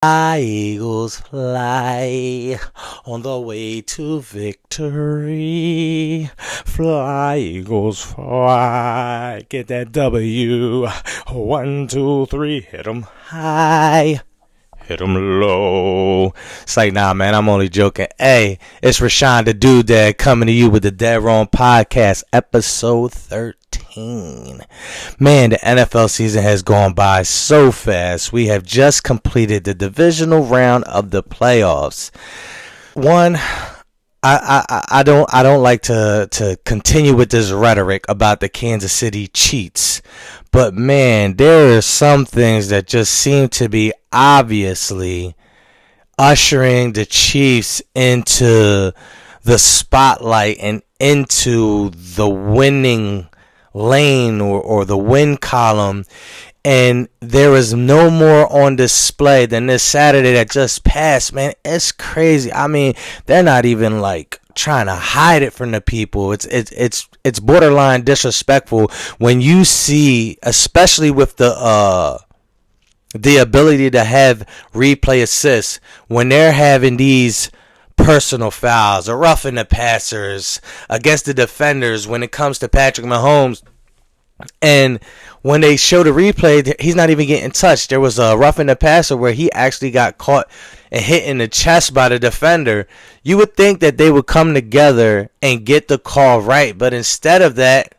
Fly, Eagles, fly on the way to victory. Fly, Eagles, fly. Get that W. 1, 2, 3. Hit 'em high. Hit 'em low. It's like, nah, man, I'm only joking. Hey, it's Rashawn the Dude Dad coming to you with the DeadRong Podcast, episode 13. Man, the NFL season has gone by so fast. We have just completed the divisional round of the playoffs. I don't like to continue with this rhetoric about the Kansas City Chiefs, but man, there are some things that just seem to be obviously ushering the Chiefs into the spotlight and into the winning lane or the win column. And there is no more on display than this Saturday that just passed, man. It's crazy. I mean, they're not even like trying to hide it from the people. It's borderline disrespectful when you see, especially with the ability to have replay assists, when they're having these personal fouls or roughing the passers against the defenders when it comes to Patrick Mahomes. And when they show the replay, he's not even getting touched. There was a roughing the passer where he actually got caught and hit in the chest by the defender. You would think that they would come together and get the call right, but instead of that,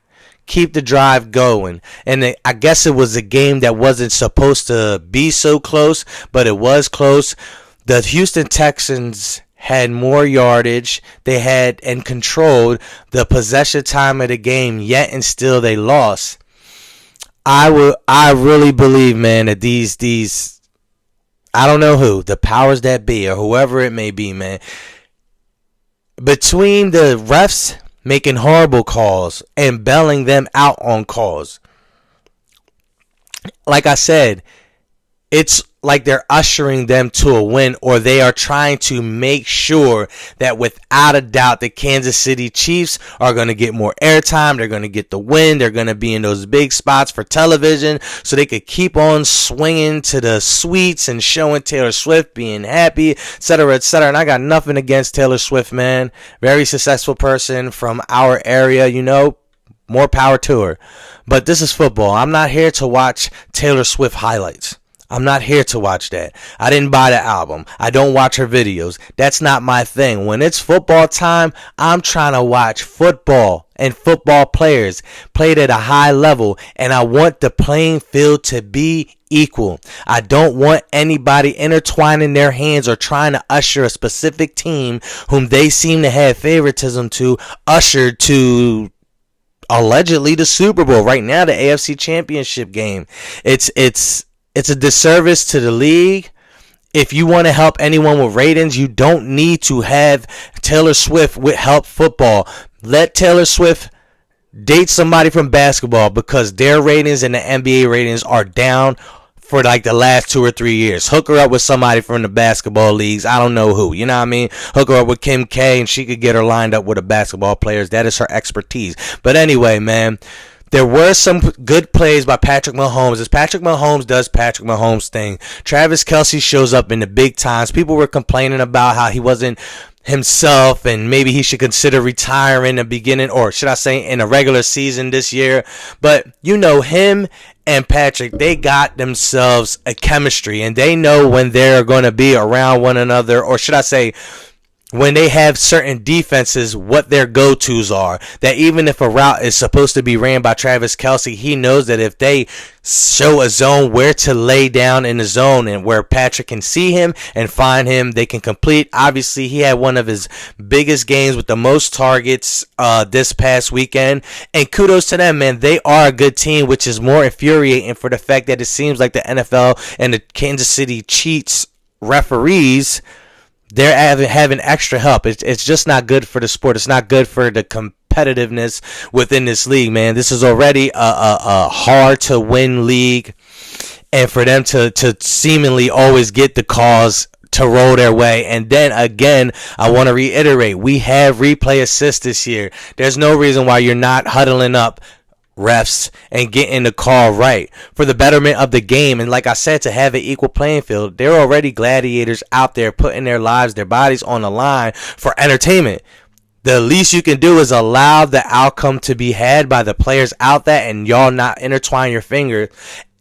keep the drive going. And I guess it was a game that wasn't supposed to be so close, but it was close. The Houston Texans had more yardage. They had and controlled the possession time of the game, yet and still they lost. I really believe, man, that these I don't know who, the powers that be or whoever it may be, man, between the refs making horrible calls and bailing them out on calls, like I said, it's like they're ushering them to a win, or they are trying to make sure that without a doubt the Kansas City Chiefs are going to get more airtime. They're going to get the win. They're going to be in those big spots for television so they could keep on swinging to the suites and showing Taylor Swift being happy, etc., etc. And I got nothing against Taylor Swift, man. Very successful person from our area, more power to her. But this is football. I'm not here to watch Taylor Swift highlights. I'm not here to watch that. I didn't buy the album. I don't watch her videos. That's not my thing. When it's football time, I'm trying to watch football and football players played at a high level, and I want the playing field to be equal. I don't want anybody intertwining their hands or trying to usher a specific team whom they seem to have favoritism to usher to allegedly the Super Bowl. Right now, the AFC Championship game. It's a disservice to the league. If you want to help anyone with ratings, you don't need to have Taylor Swift with help football. Let Taylor Swift date somebody from basketball, because their ratings and the NBA ratings are down for like the last 2 or 3 years. Hook her up with somebody from the basketball leagues. I don't know who. You know what I mean? Hook her up with Kim K and she could get her lined up with the basketball players. That is her expertise. But anyway, man, there were some good plays by Patrick Mahomes. As Patrick Mahomes does Patrick Mahomes thing. Travis Kelce shows up in the big times. People were complaining about how he wasn't himself and maybe he should consider retiring in the beginning, or should I say in a regular season this year. But him and Patrick, they got themselves a chemistry and they know when they're going to be around one another, or should I say when they have certain defenses, what their go-tos are. That even if a route is supposed to be ran by Travis Kelce, he knows that if they show a zone, where to lay down in the zone and where Patrick can see him and find him, they can complete. Obviously, he had one of his biggest games with the most targets this past weekend. And kudos to them, man. They are a good team, which is more infuriating for the fact that it seems like the NFL and the Kansas City Chiefs referees, they're having extra help. It's just not good for the sport. It's not good for the competitiveness within this league, man. This is already a hard to win league, and for them to seemingly always get the calls to roll their way. And then again, I want to reiterate, we have replay assist this year. There's no reason why you're not huddling up refs and getting the call right for the betterment of the game. And like I said, to have an equal playing field, there are already gladiators out there putting their lives, their bodies on the line for entertainment. The least you can do is allow the outcome to be had by the players out there, and y'all not intertwine your fingers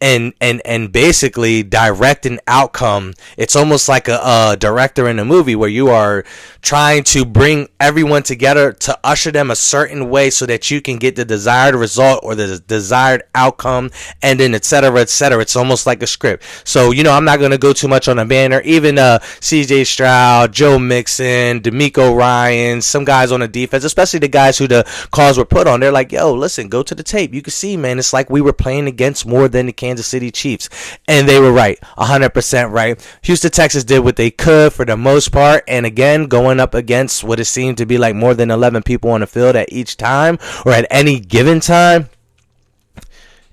and basically direct an outcome. It's almost like a director in a movie where you are trying to bring everyone together to usher them a certain way so that you can get the desired result or the desired outcome, and then et cetera, et cetera. It's almost like a script. So, I'm not going to go too much on a banner. Even CJ Stroud, Joe Mixon, D'Amico Ryan, some guys on the defense, especially the guys who the calls were put on, they're like, yo, listen, go to the tape. You can see, man, it's like we were playing against more than the Kansas City Chiefs. And they were right, 100% right. Houston, Texas did what they could for the most part. And again, going up against what it seemed to be like more than 11 people on the field at each time or at any given time,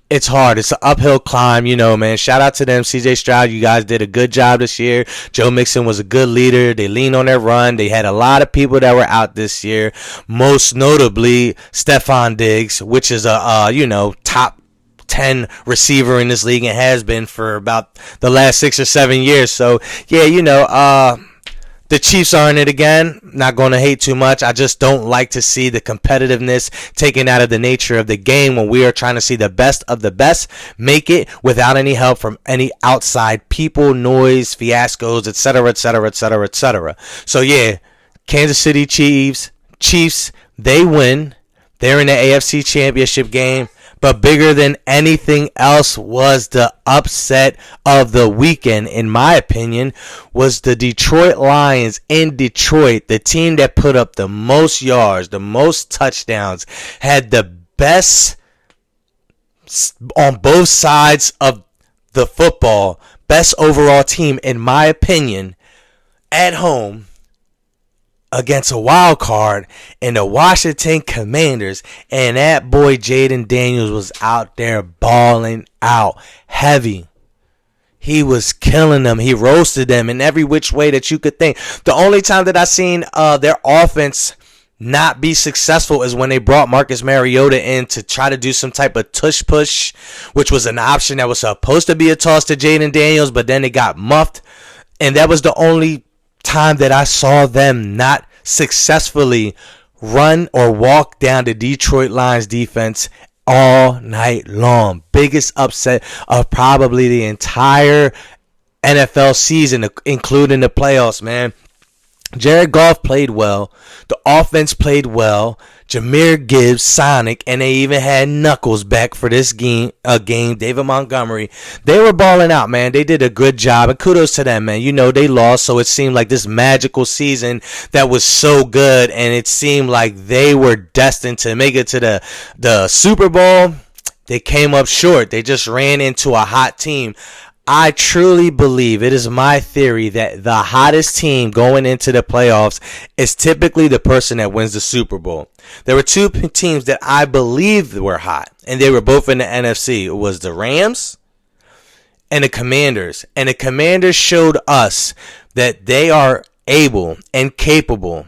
it's hard. It's an uphill climb, man. Shout out to them. CJ Stroud, you guys did a good job this year. Joe Mixon was a good leader. They leaned on their run. They had a lot of people that were out this year, most notably Stephon Diggs, which is a top 10 receiver in this league and has been for about the last 6 or 7 years. So, yeah, the Chiefs are in it again. Not going to hate too much. I just don't like to see the competitiveness taken out of the nature of the game when we are trying to see the best of the best make it without any help from any outside people, noise, fiascos, etc., etc., etc., etc. So, yeah, Kansas City Chiefs, they win. They're in the AFC Championship game. But bigger than anything else was the upset of the weekend, in my opinion, was the Detroit Lions in Detroit. The team that put up the most yards, the most touchdowns, had the best on both sides of the football, best overall team, in my opinion, at home against a wild card in the Washington Commanders, and that boy Jaden Daniels was out there balling out heavy. He was killing them. He roasted them in every which way that you could think. The only time that I seen their offense not be successful is when they brought Marcus Mariota in to try to do some type of tush push, which was an option that was supposed to be a toss to Jaden Daniels, but then it got muffed, and that was the only time that I saw them not successfully run or walk down the Detroit Lions defense all night long. Biggest upset of probably the entire NFL season, including the playoffs, man. Jared Goff played well. The offense played well. Jahmyr Gibbs, Sonic, and they even had Knuckles back for this game. David Montgomery. They were balling out, man. They did a good job, and kudos to them, man. They lost, so it seemed like this magical season that was so good, and it seemed like they were destined to make it to the Super Bowl. They came up short. They just ran into a hot team. I truly believe, it is my theory, that the hottest team going into the playoffs is typically the person that wins the Super Bowl. There were two teams that I believe were hot, and they were both in the NFC. It was the Rams and the Commanders. And the Commanders showed us that they are able and capable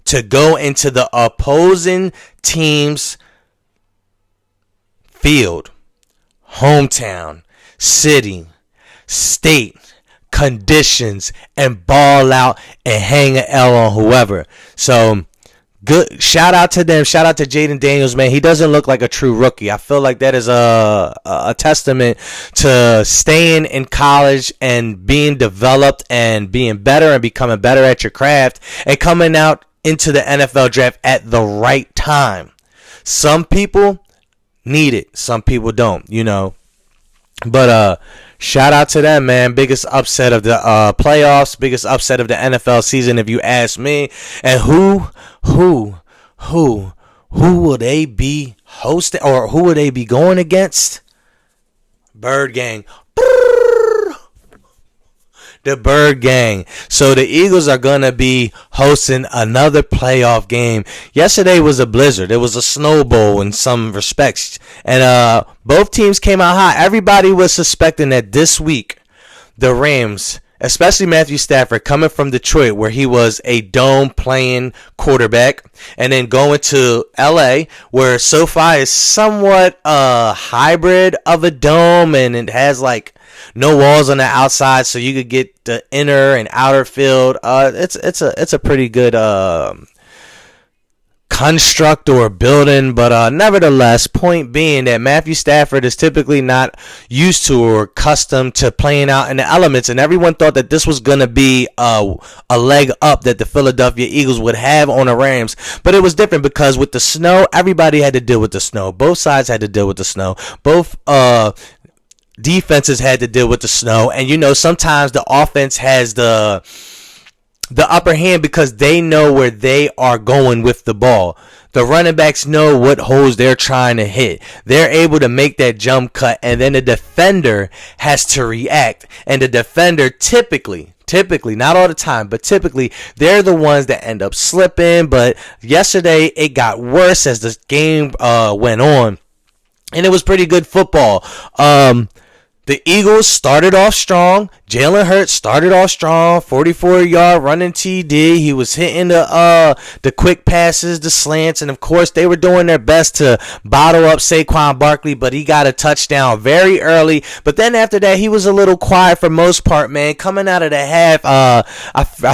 to go into the opposing team's field, hometown, city, state, conditions, and ball out and hang an L on whoever. So good. Shout out to them. Shout out to Jaden Daniels, man. He doesn't look like a true rookie. I feel like that is a testament to staying in college and being developed and being better and becoming better at your craft and coming out into the NFL draft at the right time. Some people need it. Some people don't, But shout out to them, man. Biggest upset of the playoffs, biggest upset of the NFL season, if you ask me. And who will they be hosting, or who will they be going against? Bird Gang. The Bird Gang. So the Eagles are going to be hosting another playoff game. Yesterday was a blizzard. It was a snow bowl in some respects. And both teams came out hot. Everybody was suspecting that this week the Rams especially Matthew Stafford, coming from Detroit where he was a dome playing quarterback, and then going to LA where SoFi is somewhat a hybrid of a dome, and it has like no walls on the outside, so you could get the inner and outer field. It's a pretty good construct or building, but nevertheless, point being that Matthew Stafford is typically not used to or accustomed to playing out in the elements, and everyone thought that this was going to be a leg up that the Philadelphia Eagles would have on the Rams, but it was different because with the snow, everybody had to deal with the snow. Both sides had to deal with the snow. Both defenses had to deal with the snow, and sometimes the offense has the upper hand because they know where they are going with the ball. The running backs know what holes they're trying to hit. They're able to make that jump cut, and then the defender has to react. And the defender typically, not all the time, but typically, they're the ones that end up slipping. But yesterday, it got worse as the game went on. And it was pretty good football. The Eagles started off strong. Jalen Hurts started off strong. 44-yard running TD. He was hitting the quick passes, the slants, and of course they were doing their best to bottle up Saquon Barkley, but he got a touchdown very early. But then after that, he was a little quiet for most part, man. Coming out of the half, I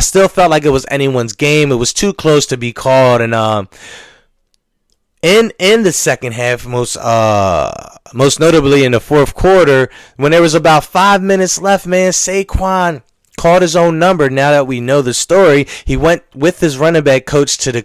still felt like it was anyone's game. It was too close to be called, and in the second half, most notably in the fourth quarter, when there was about 5 minutes left, man, Saquon called his own number. Now that we know the story, he went with his running back coach to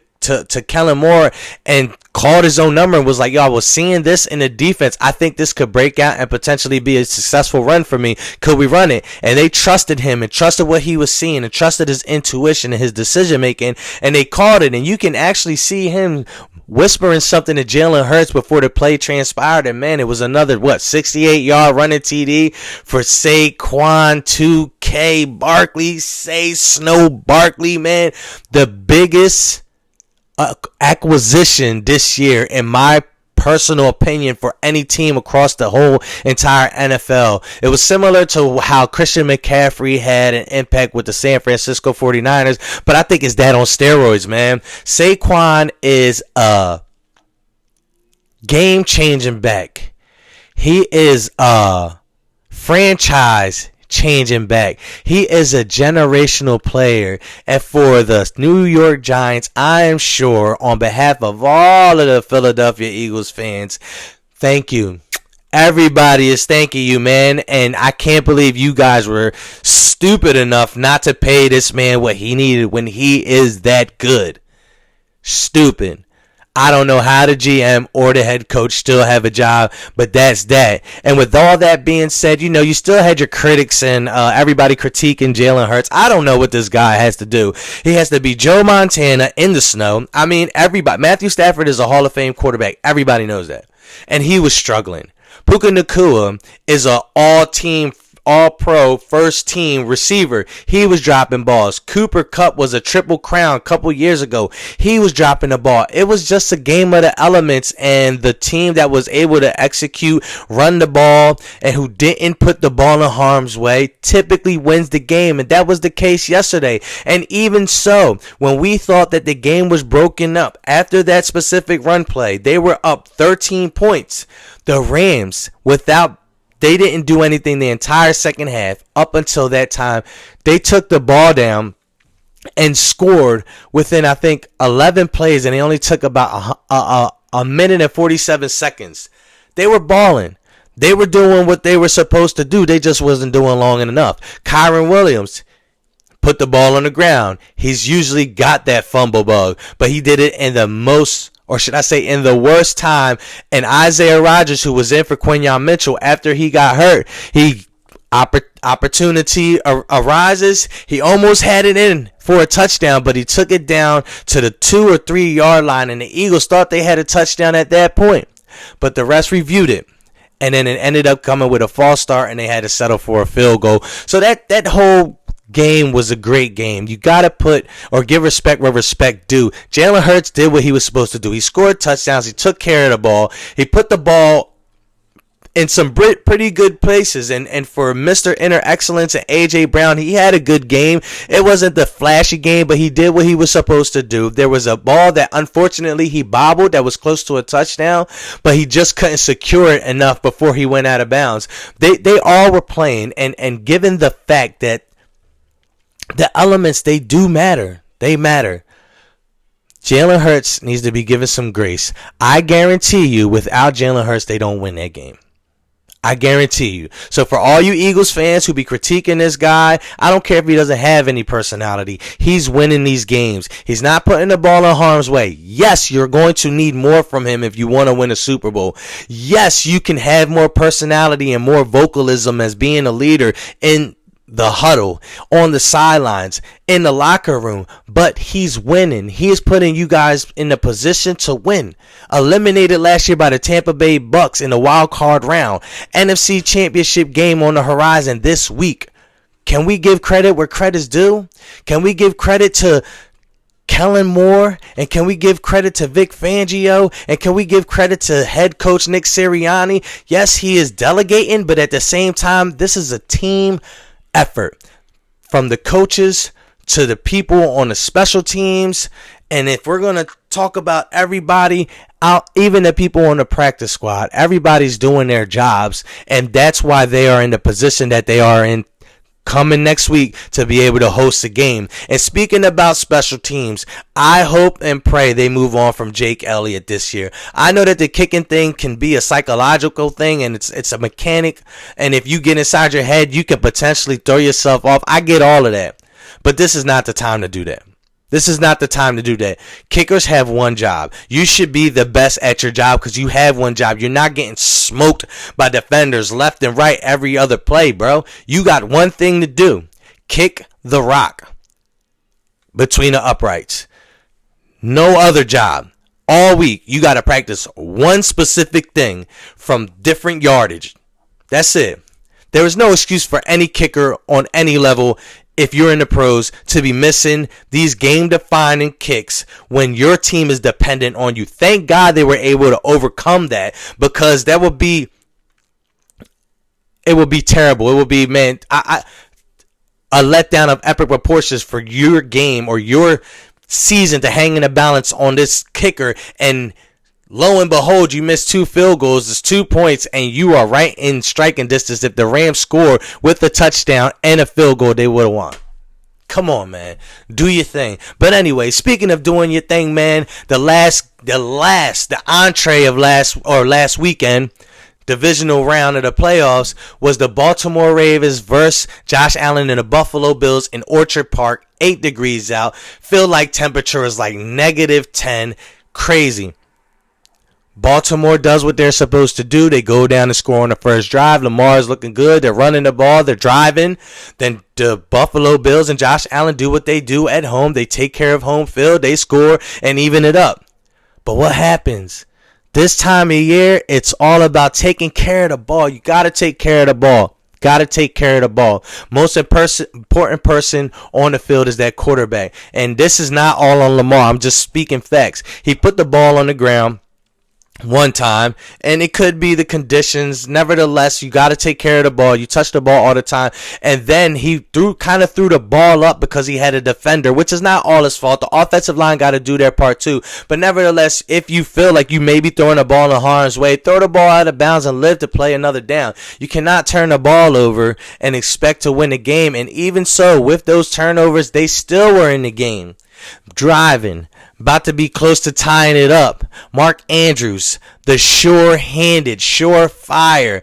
Kellen Moore and called his own number and was like, yo, I was seeing this in the defense. I think this could break out and potentially be a successful run for me. Could we run it? And they trusted him and trusted what he was seeing and trusted his intuition and his decision making, and they called it. And you can actually see him whispering something to Jalen Hurts before the play transpired, and man, it was another 68-yard running TD for Saquon. 2K Barkley, say Snow Barkley, man, the biggest acquisition this year in my personal opinion for any team across the whole entire NFL. It was similar to how Christian McCaffrey had an impact with the San Francisco 49ers, but I think it's that on steroids, man. Saquon is a game-changing back. He is a franchise changing back. He is a generational player, and for the New York Giants, I am sure on behalf of all of the Philadelphia Eagles fans, thank you. Everybody is thanking you, man, and I can't believe you guys were stupid enough not to pay this man what he needed when he is that good. Stupid. I don't know how the GM or the head coach still have a job, but that's that. And with all that being said, you still had your critics and everybody critiquing Jalen Hurts. I don't know what this guy has to do. He has to be Joe Montana in the snow. I mean, everybody. Matthew Stafford is a Hall of Fame quarterback. Everybody knows that. And he was struggling. Puka Nacua is an all-pro first-team receiver. He was dropping balls. Cooper Kupp was a triple crown a couple years ago. He was dropping the ball. It was just a game of the elements, and the team that was able to execute, run the ball, and who didn't put the ball in harm's way typically wins the game, and that was the case yesterday. And even so, when we thought that the game was broken up after that specific run play, they were up 13 points. The Rams, they didn't do anything the entire second half up until that time. They took the ball down and scored within, I think, 11 plays, and they only took about a minute and 47 seconds. They were balling. They were doing what they were supposed to do. They just wasn't doing long enough. Kyron Williams put the ball on the ground. He's usually got that fumble bug, but he did it in the most, or should I say in the worst time. And Isaiah Rodgers, who was in for Quinyon Mitchell after he got hurt, opportunity arises. He almost had it in for a touchdown, but he took it down to the 2 or 3 yard line, and the Eagles thought they had a touchdown at that point. But the refs reviewed it, and then it ended up coming with a false start, and they had to settle for a field goal. So that whole game was a great game. You got to put or give respect where respect due. Jalen Hurts did what he was supposed to do. He scored touchdowns. He took care of the ball. He put the ball in some pretty good places. And for Mr. Inner Excellence and A.J. Brown, he had a good game. It wasn't the flashy game, but he did what he was supposed to do. There was a ball that unfortunately he bobbled that was close to a touchdown, but he just couldn't secure it enough before he went out of bounds. They all were playing, and given the fact that the elements, they do matter. They matter. Jalen Hurts needs to be given some grace. I guarantee you, without Jalen Hurts, they don't win that game. I guarantee you. So for all you Eagles fans who be critiquing this guy, I don't care if he doesn't have any personality. He's winning these games. He's not putting the ball in harm's way. Yes, you're going to need more from him if you want to win a Super Bowl. Yes, you can have more personality and more vocalism as being a leader in the huddle, on the sidelines, in the locker room, but he's winning. He is putting you guys in a position to win. Eliminated last year by the Tampa Bay Bucks in the wild card round. NFC Championship game on the horizon this week. Can we give credit where credit's due? Can we give credit to Kellen Moore? And can we give credit to Vic Fangio? And can we give credit to head coach Nick Sirianni? Yes, he is delegating, but at the same time, this is a team effort, from the coaches to the people on the special teams. And if we're going to talk about everybody out, even the people on the practice squad, everybody's doing their jobs, and that's why they are in the position that they are in coming next week to be able to host a game. And speaking about special teams, I hope and pray they move on from Jake Elliott this year. I know that the kicking thing can be a psychological thing, and it's a mechanic, and if you get inside your head, you can potentially throw yourself off. I get all of that, but this is not the time to do that. This is not the time to do that. Kickers have one job. You should be the best at your job because you have one job. You're not getting smoked by defenders left and right every other play, bro. You got one thing to do. Kick the rock between the uprights. No other job. All week, you got to practice one specific thing from different yardage. That's it. There is no excuse for any kicker on any level, if you're in the pros, to be missing these game-defining kicks when your team is dependent on you. Thank God they were able to overcome that, because it would be terrible. It would be, man, a letdown of epic proportions for your game or your season to hang in the balance on this kicker, and lo and behold, you miss 2 field goals. It's 2 points, and you are right in striking distance. If the Rams score with a touchdown and a field goal, they would have won. Come on, man. Do your thing. But anyway, speaking of doing your thing, man, the entree of last weekend, divisional round of the playoffs, was the Baltimore Ravens versus Josh Allen and the Buffalo Bills in Orchard Park. 8 degrees out. Feel like temperature is like -10. Crazy. Baltimore does what they're supposed to do. They go down and score on the first drive. Lamar is looking good. They're running the ball. They're driving. Then the Buffalo Bills and Josh Allen do what they do at home. They take care of home field. They score and even it up. But what happens? This time of year, it's all about taking care of the ball. You got to take care of the ball. Got to take care of the ball. Most important person on the field is that quarterback. And this is not all on Lamar. I'm just speaking facts. He put the ball on the ground one time, and it could be the conditions. Nevertheless, you got to take care of the ball. You touch the ball all the time. And then he threw the ball up because he had a defender, which is not all his fault. The offensive line got to do their part too. But nevertheless, if you feel like you may be throwing the ball in harm's way, throw the ball out of bounds and live to play another down. You cannot turn the ball over and expect to win the game. And even so, with those turnovers, they still were in the game. Driving, about to be close to tying it up. Mark Andrews, the sure-handed, sure-fire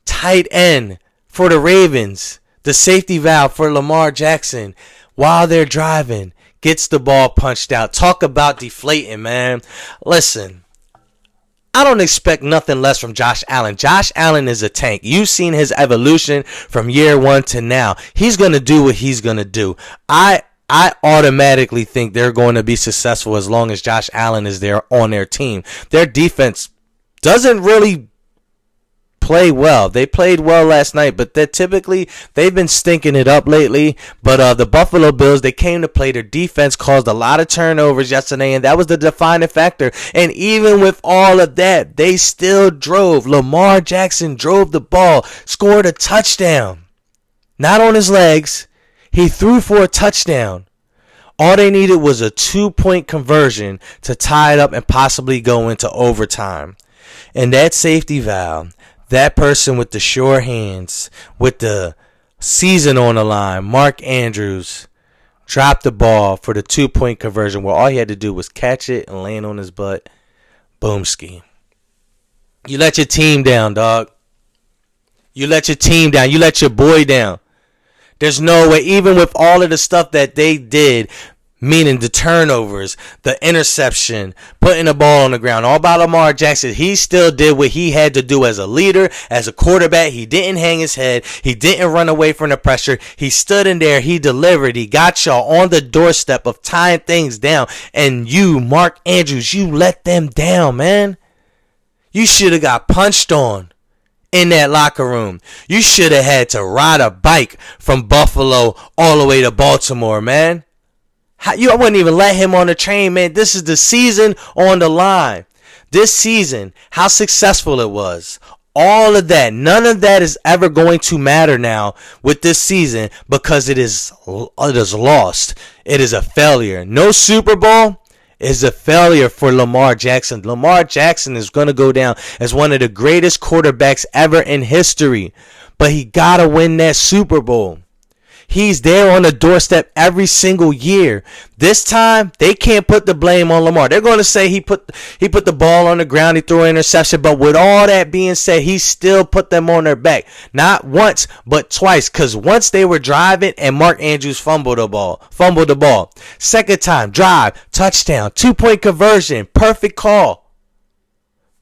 tight end for the Ravens, the safety valve for Lamar Jackson, while they're driving, gets the ball punched out. Talk about deflating, man. Listen, I don't expect nothing less from Josh Allen. Josh Allen is a tank. You've seen his evolution from year one to now. He's going to do what he's going to do. I automatically think they're going to be successful as long as Josh Allen is there on their team. Their defense doesn't really play well. They played well last night, but they've been stinking it up lately. But the Buffalo Bills, they came to play. Their defense caused a lot of turnovers yesterday, and that was the defining factor. And even with all of that, they still drove. Lamar Jackson drove the ball, scored a touchdown. Not on his legs. He threw for a touchdown. All they needed was a 2-point conversion to tie it up and possibly go into overtime. And that safety valve, that person with the sure hands, with the season on the line, Mark Andrews, dropped the ball for the 2-point conversion where all he had to do was catch it and land on his butt. Boomski. You let your team down, dog. You let your team down. You let your boy down. There's no way, even with all of the stuff that they did, meaning the turnovers, the interception, putting the ball on the ground, all about Lamar Jackson, he still did what he had to do as a leader, as a quarterback. He didn't hang his head. He didn't run away from the pressure. He stood in there. He delivered. He got y'all on the doorstep of tying things down. And you, Mark Andrews, you let them down, man. You should have got punched on in that locker room. You should have had to ride a bike from Buffalo all the way to Baltimore, man. I wouldn't even let him on the train, man. This is the season on the line. This season, how successful it was. All of that. None of that is ever going to matter now with this season because it is lost. It is a failure. No Super Bowl is a failure for Lamar Jackson. Lamar Jackson is going to go down as one of the greatest quarterbacks ever in history. But he got to win that Super Bowl. He's there on the doorstep every single year. This time, they can't put the blame on Lamar. They're going to say he put the ball on the ground, he threw an interception. But with all that being said, he still put them on their back. Not once, but twice. Because once they were driving and Mark Andrews fumbled the ball. Second time, drive, touchdown, 2-point conversion, perfect call.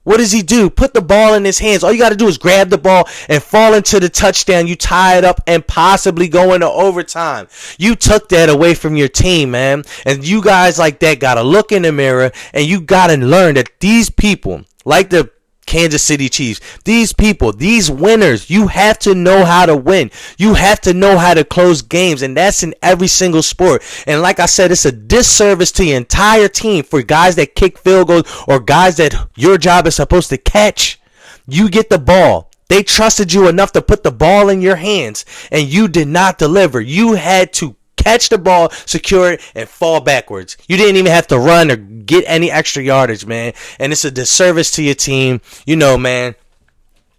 What does he do? Put the ball in his hands. All you got to do is grab the ball and fall into the touchdown. You tie it up and possibly go into overtime. You took that away from your team, man. And you guys like that got to look in the mirror and you got to learn that these people, like the Kansas City Chiefs, these people, these winners, you have to know how to win. You have to know how to close games, and that's in every single sport. And like I said, it's a disservice to your entire team for guys that kick field goals or guys that your job is supposed to catch. You get the ball. They trusted you enough to put the ball in your hands, and you did not deliver. You had to catch the ball, secure it, and fall backwards. You didn't even have to run or get any extra yardage, man. And it's a disservice to your team. You know, man,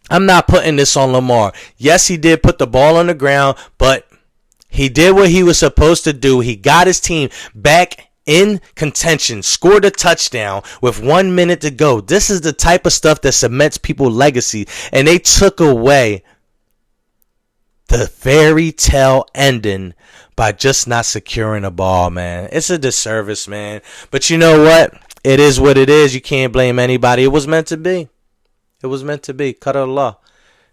I'm not putting this on Lamar. Yes, he did put the ball on the ground, but he did what he was supposed to do. He got his team back in contention, scored a touchdown with 1 minute to go. This is the type of stuff that cements people's legacy. And they took away the fairy tale ending by just not securing the ball, man. It's a disservice, man. But you know what? It is what it is. You can't blame anybody. It was meant to be. It was meant to be. Cut of the law.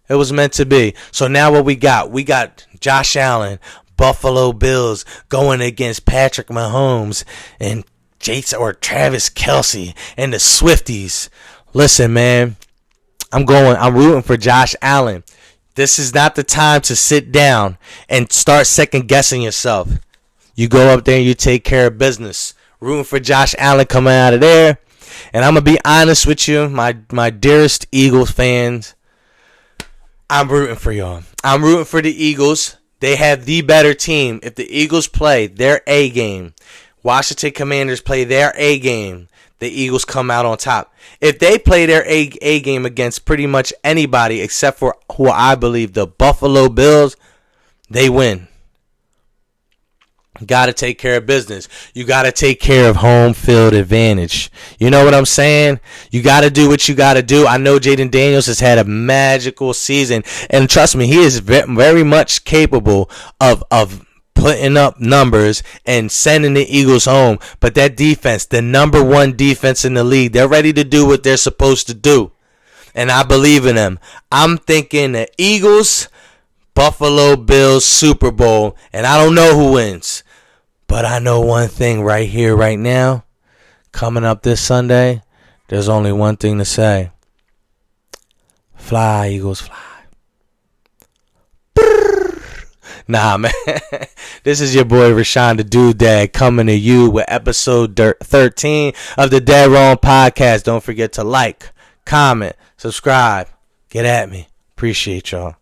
It was meant to be. So now what we got? We got Josh Allen, Buffalo Bills, going against Patrick Mahomes and Travis Kelce and the Swifties. Listen, man. I'm rooting for Josh Allen. This is not the time to sit down and start second guessing yourself. You go up there and you take care of business. Rooting for Josh Allen coming out of there. And I'm going to be honest with you, my dearest Eagles fans. I'm rooting for y'all. I'm rooting for the Eagles. They have the better team. If the Eagles play their A game, Washington Commanders play their A game, the Eagles come out on top. If they play their A game against pretty much anybody except for who I believe the Buffalo Bills, they win. Got to take care of business. You got to take care of home field advantage. You know what I'm saying? You got to do what you got to do. I know Jaden Daniels has had a magical season. And trust me, he is very much capable of putting up numbers and sending the Eagles home. But that defense, the number one defense in the league, they're ready to do what they're supposed to do. And I believe in them. I'm thinking the Eagles, Buffalo Bills, Super Bowl. And I don't know who wins. But I know one thing right here, right now. Coming up this Sunday, there's only one thing to say. Fly, Eagles, fly. Nah, man. This is your boy Rashawn the Dude Dad coming to you with episode 13 of the DeadRong Podcast. Don't forget to like, comment, subscribe. Get at me. Appreciate y'all.